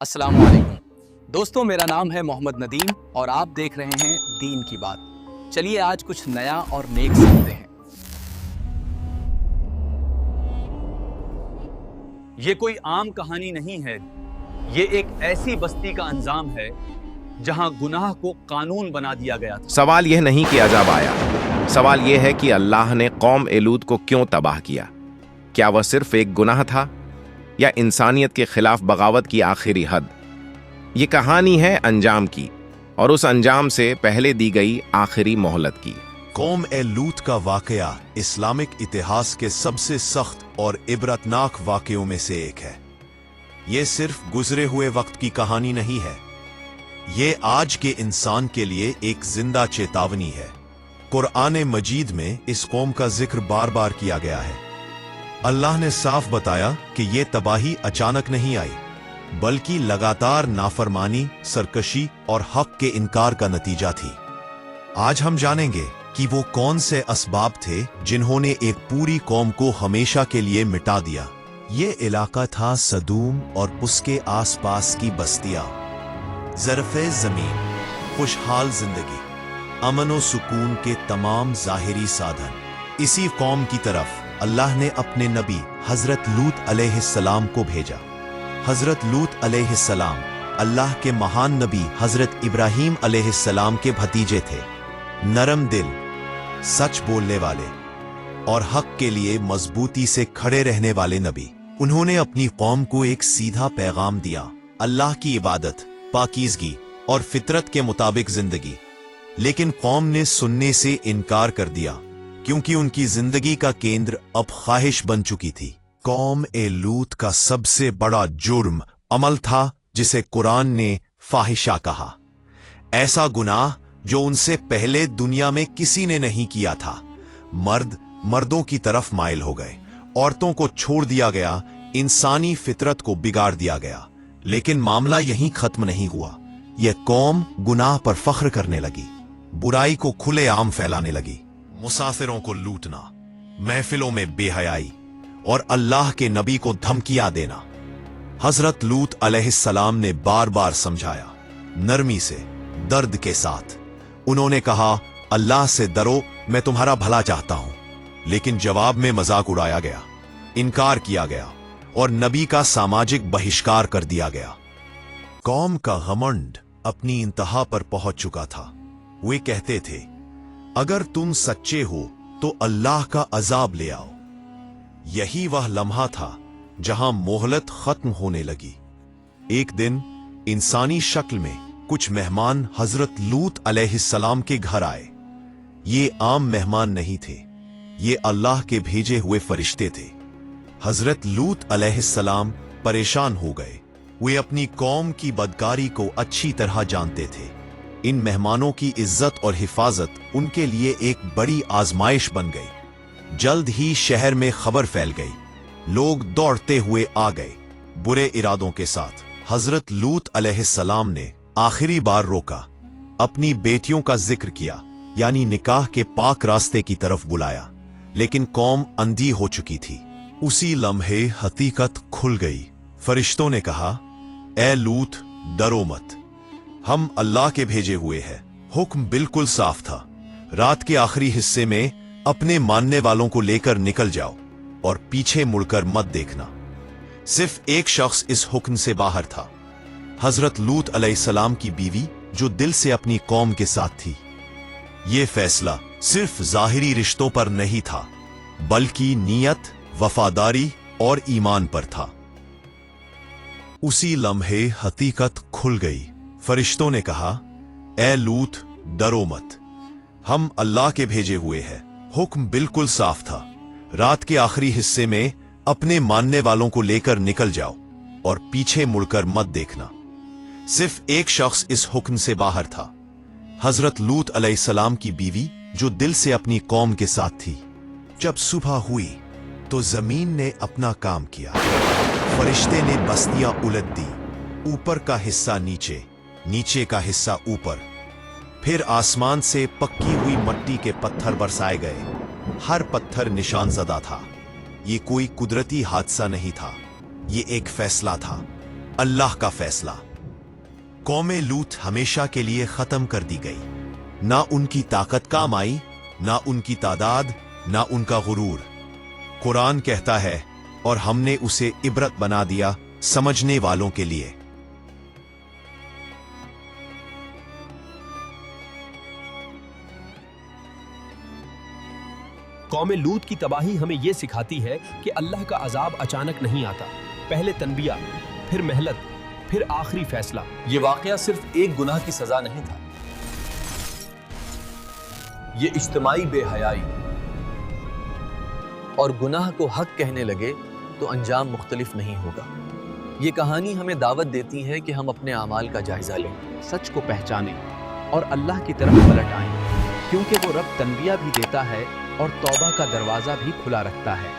अस्सलाम वालेकुम दोस्तों, मेरा नाम है मोहम्मद नदीम और आप देख रहे हैं दीन की बात। चलिए आज कुछ नया और नेक सीखते हैं। ये कोई आम कहानी नहीं है। ये एक ऐसी बस्ती का अंजाम है जहां गुनाह को कानून बना दिया गया था। सवाल यह नहीं कि अजाब आया, सवाल यह है कि अल्लाह ने कौम एलूद को क्यों तबाह किया। क्या वह सिर्फ एक गुनाह था या इंसानियत के खिलाफ बगावत की आखिरी हद? ये कहानी है अंजाम की, और उस अंजाम से पहले दी गई आखिरी मोहलत की। कौम ए लूत का वाकया इस्लामिक इतिहास के सबसे सख्त और इबरतनाक वाकयों में से एक है। ये सिर्फ गुजरे हुए वक्त की कहानी नहीं है, ये आज के इंसान के लिए एक जिंदा चेतावनी है। कुरान मजीद में इस कौम का जिक्र बार बार किया गया है। अल्लाह ने साफ बताया कि ये तबाही अचानक नहीं आई, बल्कि लगातार नाफरमानी, सरकशी और हक के इनकार का नतीजा थी। आज हम जानेंगे कि वो कौन से असबाब थे जिन्होंने एक पूरी कौम को हमेशा के लिए मिटा दिया। ये इलाका था सदूम और उसके आसपास की बस्तियां। ज़रफ़े ज़मीन, खुशहाल जिंदगी, अमन व सुकून के तमाम ज़ाहिरी साधन। इसी कौम की तरफ अल्लाह ने अपने नबी हजरत लूत अलैहिस्सलाम को भेजा। हजरत लूत अलैहिस्सलाम अल्लाह के महान नबी हजरत इब्राहीम अलैहिस्सलाम के भतीजे थे। नरम दिल, सच बोलने वाले और हक के लिए मजबूती से खड़े रहने वाले नबी। उन्होंने अपनी कौम को एक सीधा पैगाम दिया, अल्लाह की इबादत, पाकीज़गी और फितरत के मुताबिक जिंदगी। लेकिन कौम ने सुनने से इनकार कर दिया, क्योंकि उनकी जिंदगी का केंद्र अब ख्वाहिश बन चुकी थी। कौम ए लूत का सबसे बड़ा जुर्म अमल था जिसे कुरान ने फाहिशा कहा। ऐसा गुनाह जो उनसे पहले दुनिया में किसी ने नहीं किया था। मर्द मर्दों की तरफ माइल हो गए, औरतों को छोड़ दिया गया, इंसानी फितरत को बिगाड़ दिया गया। लेकिन मामला यहीं खत्म नहीं हुआ। यह कौम गुनाह पर फख्र करने लगी, बुराई को खुलेआम फैलाने लगी, मुसाफिरों को लूटना, महफिलों में बेहयाई और अल्लाह के नबी को धमकियां देना। हजरत लूत अलैहिस्सलाम ने बार बार समझाया, नरमी से, दर्द के साथ। उन्होंने कहा, अल्लाह से डरो, मैं तुम्हारा भला चाहता हूं। लेकिन जवाब में मजाक उड़ाया गया, इनकार किया गया और नबी का सामाजिक बहिष्कार कर दिया गया। कौम का घमंड अपनी इंतहा पर पहुंच चुका था। वे कहते थे, अगर तुम सच्चे हो तो अल्लाह का अजाब ले आओ। यही वह लम्हा था जहां मोहलत खत्म होने लगी। एक दिन इंसानी शक्ल में कुछ मेहमान हजरत लूत अलैहिस्सलाम के घर आए। ये आम मेहमान नहीं थे, ये अल्लाह के भेजे हुए फरिश्ते थे। हजरत लूत अलैहिस्सलाम परेशान हो गए। वे अपनी कौम की बदकारी को अच्छी तरह जानते थे। इन मेहमानों की इज्जत और हिफाजत उनके लिए एक बड़ी आजमाइश बन गई। जल्द ही शहर में खबर फैल गई, लोग दौड़ते हुए आ गए बुरे इरादों के साथ। हजरत लूत अलैहिस्सलाम ने आखिरी बार रोका, अपनी बेटियों का जिक्र किया, यानी निकाह के पाक रास्ते की तरफ बुलाया। लेकिन कौम अंधी हो चुकी थी। उसी लम्हे हकीकत खुल गई। फरिश्तों ने कहा, ए लूत, डरो मत, हम अल्लाह के भेजे हुए हैं। हुक्म बिल्कुल साफ था, रात के आखिरी हिस्से में अपने मानने वालों को लेकर निकल जाओ और पीछे मुड़कर मत देखना। सिर्फ एक शख्स इस हुक्म से बाहर था, हजरत लूत अलैहिस्सलाम की बीवी, जो दिल से अपनी कौम के साथ थी। यह फैसला सिर्फ जाहिरी रिश्तों पर नहीं था, बल्कि नियत, वफादारी और ईमान पर था। उसी लम्हे हकीकत खुल गई। फरिश्तों ने कहा, ए लूत, डरो मत, हम अल्लाह के भेजे हुए हैं। हुक्म बिल्कुल साफ था, रात के आखिरी हिस्से में अपने मानने वालों को लेकर निकल जाओ और पीछे मुड़कर मत देखना। सिर्फ एक शख्स इस हुक्म से बाहर था, हजरत लूत अलैहिस्सलाम की बीवी, जो दिल से अपनी कौम के साथ थी। जब सुबह हुई तो जमीन ने अपना काम किया। फरिश्ते ने बस्तियां उलट दी, ऊपर का हिस्सा नीचे, नीचे का हिस्सा ऊपर। फिर आसमान से पक्की हुई मट्टी के पत्थर बरसाए गए। हर पत्थर निशानजदा था। ये कोई कुदरती हादसा नहीं था, ये एक फैसला था। अल्लाह का फैसला। कौमे लूत हमेशा के लिए खत्म कर दी गई। ना उनकी ताकत काम आई, ना उनकी तादाद, ना उनका गुरूर। कुरान कहता है, और हमने उसे इबरत बना दिया समझने वालों के लिए। कौम लूत की तबाही हमें यह सिखाती है कि अल्लाह का अजाब अचानक नहीं आता, पहले तनबिया, फिर महलत, फिर आखिरी फैसला। ये वाकया सिर्फ एक गुनाह की सजा नहीं था, ये इज्तिमाई बेहयाई और गुनाह को हक कहने लगे तो अंजाम मुख्तलिफ नहीं होगा। ये कहानी हमें दावत देती है कि हम अपने अमाल का जायजा लें, सच को पहचानें और अल्लाह की तरफ पलट आएं, क्योंकि वो रब तनबिया भी देता है और तौबा का दरवाज़ा भी खुला रखता है।